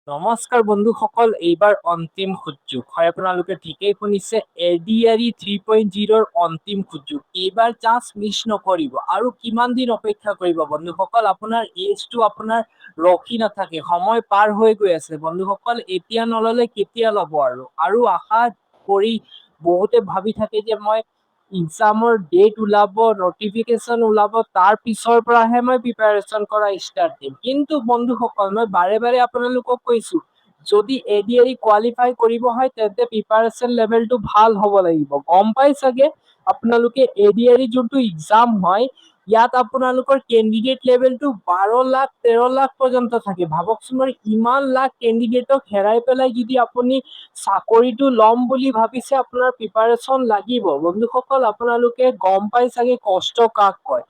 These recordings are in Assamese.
নমস্কাৰ বন্ধুসকল, এইবাৰ অন্তিম সুযোগ হয়। আপোনালোকে ঠিকেই শুনিছে, এডিআৰই 3.0ৰ অন্তিম সুযোগ। এইবাৰ চান্স মিছ নকৰিব। আৰু কিমান দিন অপেক্ষা কৰিব বন্ধুসকল? আপোনাৰ এজটো আপোনাৰ ৰখি নাথাকে, সময় পাৰ হৈ গৈ আছে বন্ধুসকল। এতিয়া নললে কেতিয়া ল'ব? আৰু আশা কৰি বহুতে ভাবি থাকে যে মই এক্সামৰ ডেট ওলাব, নটিফিকেশন ওলাব, তাৰ পিছৰ পৰাহে মই প্ৰিপাৰেচন কৰা ষ্টাৰ্ট দিম। কিন্তু বন্ধুসকল, মই বাৰে বাৰে আপোনালোকক কৈছো, যদি এডিআৰই কোৱালিফাই কৰিব হয় তেন্তে প্ৰিপাৰেচন লেভেলটো ভাল হ'ব লাগিব। গম পাই চাগে আপোনালোকে এডিআৰই যোনটো এক্সাম হয়, ইয়াত আপোনালোকৰ কেণ্ডিডেট লেভেলটো 12 লাখ 13 লাখ পৰ্যন্ত থাকে। ভাবকচোন বাৰু, ইমান লাখ কেণ্ডিডেটক হেৰাই পেলাই যদি আপুনি চাকৰিটো ল'ম বুলি ভাবিছে, আপোনাৰ প্ৰিপাৰেচন লাগিব বন্ধুসকল। আপোনালোকে গম পাই চাগে কষ্ট কাক কয়।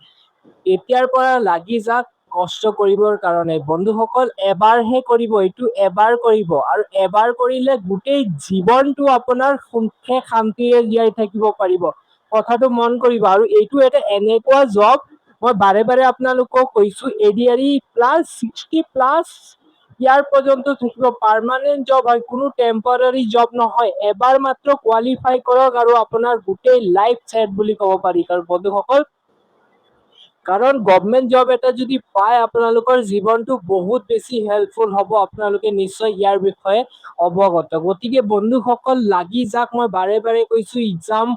এতিয়াৰ পৰা লাগি যাক কষ্ট কৰিবৰ কাৰণে বন্ধুসকল। এবাৰহে কৰিব, এইটো এবাৰ কৰিব, আৰু এবাৰ কৰিলে গোটেই জীৱনটো আপোনাৰ সুখে শান্তিৰে জীয়াই থাকিব পাৰিব। কথাটো মন কৰিব। আৰু এইটো এটা এনেকুৱা জব, মই বাৰে বাৰে আপোনালোকক কৈছো, এডিআৰই প্লাছ 60+ ইয়াৰ পৰ্যন্ত থাকিব। পাৰ্মানেন্ট জব হয়, কোনো টেম্পৰাৰী জব নহয়। এবাৰ মাত্ৰ কোৱালিফাই কৰক আৰু আপোনাৰ গোটেই লাইফ ছেট বুলি ক'ব পাৰি। কাৰণ বন্ধুসকল, কাৰণ গভমেন্ট জব এটা যদি পায়, আপোনালোকৰ জীৱনটো বহুত বেছি হেল্পফুল হ'ব। আপোনালোকে নিশ্চয় ইয়াৰ বিষয়ে অৱগত। গতিকে বন্ধুসকল, লাগি যাক। মই বাৰে বাৰে কৈছো, এক্সাম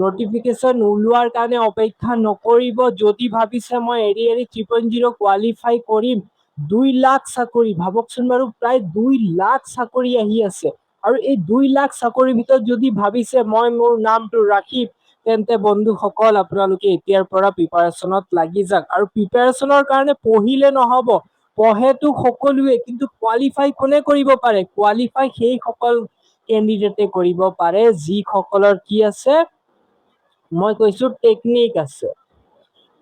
নটিফিকেশন ওলোৱাৰ কাৰণে অপেক্ষা নকৰিব। যদি ভাবিছে মই এডিআৰই 3.0 কোৱালিফাই কৰিম, 2 লাখ চাকৰি, ভাবকচোন বাৰু, প্ৰায় 2 লাখ চাকৰি আহি আছে। আৰু এই 2 লাখ চাকৰিৰ ভিতৰত যদি ভাবিছে মই মোৰ নামটো ৰাখিম, তেন্তে বন্ধুসকল আপোনালোকে এতিয়াৰ পৰা প্ৰিপাৰেচনত লাগি যাওক। আৰু প্ৰিপাৰেচনৰ কাৰণে পঢ়িলে নহব। পঢ়েতো সকলোৱে, কিন্তু কোৱালিফাই কোনে কৰিব পাৰে? কোৱালিফাই সেইসকল কেণ্ডিডেটে কৰিব পাৰে যিসকলৰ কি আছে, মই কৈছো টেকনিক আছে।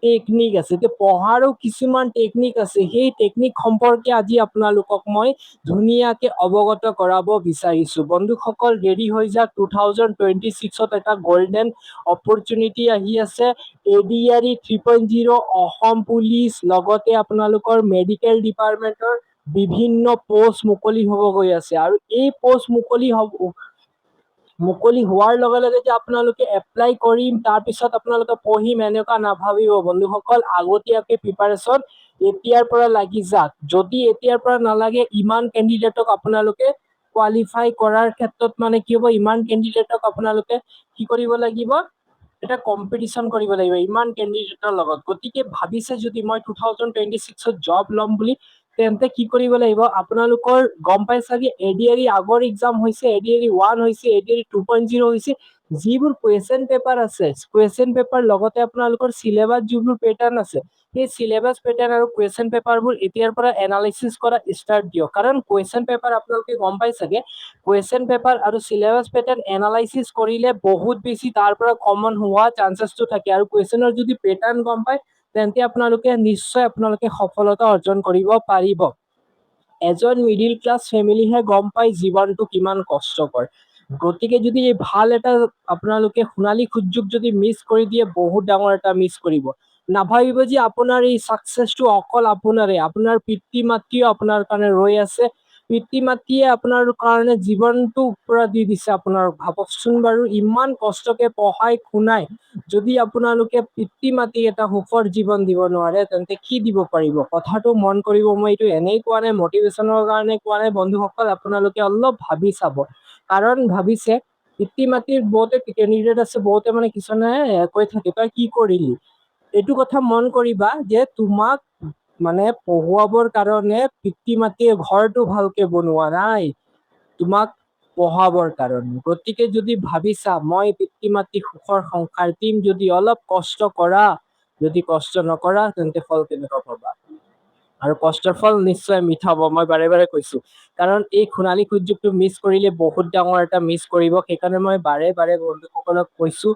টেকনিক আছে, এতিয়া পঢ়াৰো কিছুমান টেকনিক আছে। সেই টেকনিক সম্পৰ্কে আজি আপোনালোকক মই ধুনীয়াকে অৱগত কৰাব বিচাৰিছো। বন্ধুসকল, ৰেডি হৈ যাওক। 2026ত এটা গল্ডেন অপৰচুনিটি আহি আছে। এডিআৰই 3.0, অসম পুলিচ, লগতে আপোনালোকৰ মেডিকেল ডিপাৰ্টমেন্টৰ বিভিন্ন পোষ্ট মুকলি হ'ব গৈ আছে। আৰু এই পোষ্ট মুকলি হোৱাৰ লগে লগে যে আপোনালোকে এপ্লাই কৰিম, তাৰপিছত আপোনালোকে পঢ়িম, এনেকুৱা নাভাবিব বন্ধুসকল। আগতীয়াকে প্ৰিপাৰেচন এতিয়াৰ পৰা লাগি যাওক। যদি এতিয়াৰ পৰা নালাগে, ইমান কেণ্ডিডেটক আপোনালোকে কোৱালিফাই কৰাৰ ক্ষেত্ৰত মানে কি হ'ব, ইমান কেণ্ডিডেটক আপোনালোকে কি কৰিব লাগিব, এটা কম্পিটিশ্যন কৰিব লাগিব ইমান কেণ্ডিডেটৰ লগত। গতিকে ভাবিছে যদি মই 2026ত জব ল'ম বুলি, তেন্তে কি কৰিব লাগিব, আপোনালোকৰ গম পাই চাগে এডিআৰই আগৰ এক্সাম হৈছে, এডিআৰই 1 হৈছে, এডিআৰই 2.0 হৈছে। যিবোৰ কুৱেশ্যন পেপাৰ আছে, কুৱেশ্যন পেপাৰ লগতে আপোনালোকৰ চিলেবাছ যিবোৰ পেটাৰ্ণ আছে, সেই চিলেবাছ পেটাৰ্ণ আৰু কুৱেশ্যন পেপাৰবোৰ এতিয়াৰ পৰা এনালাইচিছ কৰা ষ্টাৰ্ট দিয়ক। কাৰণ কুৱেশ্যন পেপাৰ আপোনালোকে গম পাই চাগে, কুৱেশ্যন পেপাৰ আৰু চিলেবাছ পেটাৰ্ণ এনালাইচিছ কৰিলে বহুত বেছি তাৰ পৰা কমন হোৱা চান্সেছটো থাকে। আৰু কুৱেশ্যনৰ যদি পেটাৰ্ণ গম পায়, তেন্তে আপোনালোকে নিশ্চয় সফলতা অৰ্জন কৰিব পাৰিব। এজন মিডিল ক্লাছ ফেমিলিহে গম পায় জীৱনটো কিমান কষ্টকৰ। গতিকে যদি এই ভাল এটা আপোনালোকে সোণালী সুযোগ যদি মিছ কৰি দিয়ে, বহুত ডাঙৰ এটা মিছ কৰিব। নাভাবিব যে আপোনাৰ এই চাকচেছটো অকল আপোনাৰে, আপোনাৰ পিতৃ মাতৃও আপোনাৰ কাৰণে ৰৈ আছে। পিতৃ মাতৃয়ে আপোনাৰ কাৰণে জীৱনটো পুৰা দি দিছে আপোনাৰ। ভাবকচোন বাৰু, ইমান কষ্টকে পঢ়াই শুনাই যদি আপোনালোকে পিতৃ মাতৃক এটা সুখৰ জীৱন দিব নোৱাৰে, তেন্তে কি দিব পাৰিব? কথাটো মন কৰিব। মই এইটো এনেই কোৱা নাই, মটিভেশ্যনৰ কাৰণে কোৱা নাই বন্ধুসকল। আপোনালোকে অলপ ভাবি চাব। কাৰণ ভাবিছে, পিতৃ মাতৃৰ বহুতে কেণ্ডিডেট আছে, বহুতে মানে কিছুমানে কৈ থাকে, তই কি কৰিলি? এইটো কথা মন কৰিবা যে তোমাক মানে পঢ়ুৱাবৰ কাৰণে পিতৃ মাতৃয়ে ঘৰটো ভালকে বনোৱা নাই, তোমাক পঢ়াবৰ কাৰণে। গতিকে যদি ভাবিছা মই পিতৃ মাতৃ সুখৰ সংসাৰ দিম, যদি অলপ কষ্ট কৰা, যদি কষ্ট নকৰা, তেন্তে ফল কেনেকুৱা পাবা? আৰু কষ্টৰ ফল নিশ্চয় মিঠা হ'ব। মই বাৰে বাৰে কৈছো, কাৰণ এই সোণালী সুযোগটো মিছ কৰিলে বহুত ডাঙৰ এটা মিছ কৰিব। সেইকাৰণে মই বাৰে বাৰে বন্ধুসকলক কৈছো,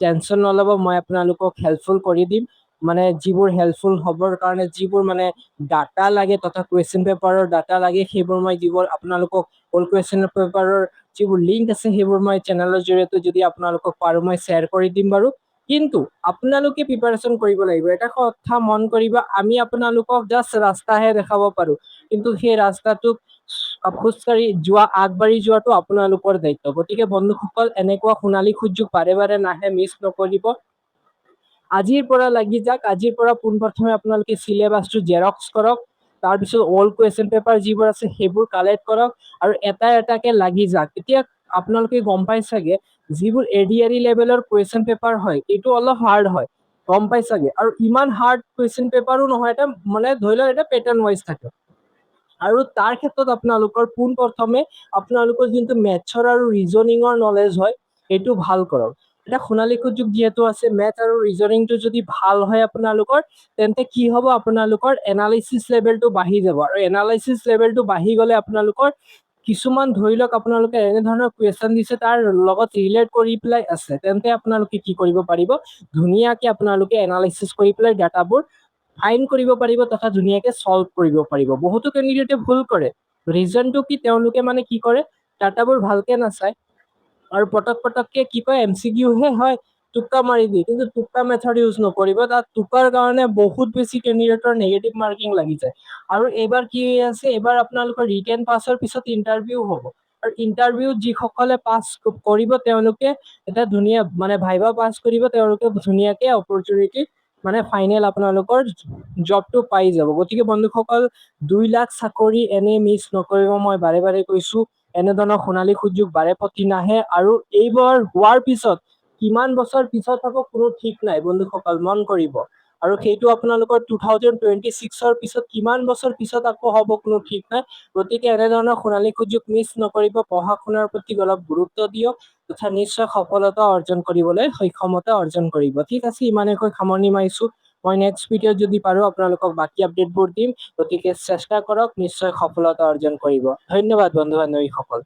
টেনচন নল'ব, মই আপোনালোকক হেল্পফুল কৰি দিম। মানে যিবোৰ হেল্পফুল হ'বৰ কাৰণে যিবোৰ মানে ডাটা লাগে, তথা কুৱেশ্যন পেপাৰৰ ডাটা লাগে, সেইবোৰ মই যিবোৰ আপোনালোকক অল কুৱেশ্যন পেপাৰৰ যিবোৰ লিংক আছে, সেইবোৰ মই চেনেলৰ জৰিয়তে যদি আপোনালোকক পাৰো মই শ্বেয়াৰ কৰি দিম বাৰু। কিন্তু আপোনালোকে প্ৰিপাৰেচন কৰিব লাগিব। এটা কথা মন কৰিব, আমি আপোনালোকক জাষ্ট ৰাস্তাহে দেখাব পাৰো, কিন্তু সেই ৰাস্তাটোক খোজকাঢ়ি যোৱা আগবাঢ়ি যোৱাটো আপোনালোকৰ দায়িত্ব। গতিকে বন্ধুসকল এনেকুৱা সোণালী সুযোগ বাৰে বাৰে নাহে, মিছ নকৰিব। আজিৰ পৰা লাগি যাওক, আজিৰ পৰা পোনপ্ৰথমে আপোনালোকে চিলেবাছটো জেৰক্স কৰক, তাৰপিছত অল্ড কুৱেশ্যন পেপাৰ যিবোৰ আছে সেইবোৰ কালেক্ট কৰক আৰু এটা এটাকে লাগি যাওক। এতিয়া আপোনালোকে গম পাই চাগে যিবোৰ এডিআৰই লেভেলৰ কুৱেশ্যন পেপাৰ হয় এইটো অলপ হাৰ্ড হয়, গম পাই চাগে। আৰু ইমান হাৰ্ড কুৱেশ্যন পেপাৰো নহয়, এটা মানে ধৰি লওক এটা পেটাৰ্ণ ৱাইজ থাকে। আৰু তাৰ ক্ষেত্ৰত আপোনালোকৰ পোনপ্ৰথমে আপোনালোকৰ যোনটো মেথছৰ আৰু ৰিজনিঙৰ নলেজ হয় সেইটো ভাল কৰক। এটা সোণালী সুযোগ যিহেতু আছে, মেথ আৰু ৰিজনিংটো যদি ভাল হয় আপোনালোকৰ, তেন্তে কি হ'ব, আপোনালোকৰ এনালাইচিছ লেভেলটো বাঢ়ি যাব। আৰু এনালাইচিছ লেভেলটো বাঢ়ি গ'লে আপোনালোকৰ কিছুমান ধৰি লওক আপোনালোকে এনেধৰণৰ কুৱেশ্যন দিছে তাৰ লগত ৰিলেট কৰি পেলাই আছে, তেন্তে আপোনালোকে কি কৰিব পাৰিব, ধুনীয়াকে আপোনালোকে এনালাইচিছ কৰি পেলাই ডাটাবোৰ ফাইন কৰিব পাৰিব তথা ধুনীয়াকে সলভ কৰিব পাৰিব। বহুতো কেণ্ডিডেটে ভুল কৰে, ৰিজনটো কি তেওঁলোকে মানে কি কৰে, ডাটাবোৰ ভালকে নাচায় আৰু পটককে কি কয় MCQ হে হয়, টোক্কা মাৰি দিয়ে। কিন্তু টোক্কা মেথড ইউজ নকৰিব, তাত টোক্কাৰ কাৰণে বহুত বেছি কেণ্ডিডেটৰ নেগেটিভ মাৰ্কিং লাগি যায়। আৰু এইবাৰ কি আছে, এইবাৰ আপোনালোকৰ ৰিটেন পাছৰ পিছত ইণ্টাৰভিউ হ'ব। আৰু ইণ্টাৰভিউত যিসকলে পাছ কৰিব তেওঁলোকে এটা ধুনীয়া মানে ভাইভা পাছ কৰিব, তেওঁলোকে ধুনীয়াকে অপৰচুনিটি মানে ফাইনেল আপোনালোকৰ জবটো পাই যাব। গতিকে বন্ধুসকল 2 লাখ চাকৰি এনেই মিছ নকৰিব, মই বাৰে বাৰে কৈছো। এনেধৰণৰ সোণালী সুযোগ বাৰে প্ৰতি নাহে, আৰু এইবাৰ হোৱাৰ পিছত কিমান বছৰ পিছত হ'ব কোনো ঠিক নাই বন্ধুসকল, মন কৰিব। আৰু সেইটো আপোনালোকৰ 2026ৰ পিছত কিমান বছৰ পিছত আকৌ হ'ব কোনো ঠিক নাই। গতিকে এনেধৰণৰ সোণালী সুযোগ মিছ নকৰিব, পঢ়া শুনাৰ প্ৰতি অলপ গুৰুত্ব দিয়ক তথা নিশ্চয় সফলতা অৰ্জন কৰিবলৈ সক্ষমতা অৰ্জন কৰিব। ঠিক আছে, ইমানে কৈ সামৰণি মাৰিছো। মই নেক্সট ভিডিঅ'ত যদি পাৰো আপোনালোকক বাকী আপডেটবোৰ দিম, গতিকে চেষ্টা কৰক, নিশ্চয় সফলতা অৰ্জন কৰিব। ধন্যবাদ বন্ধু বান্ধৱীসকল।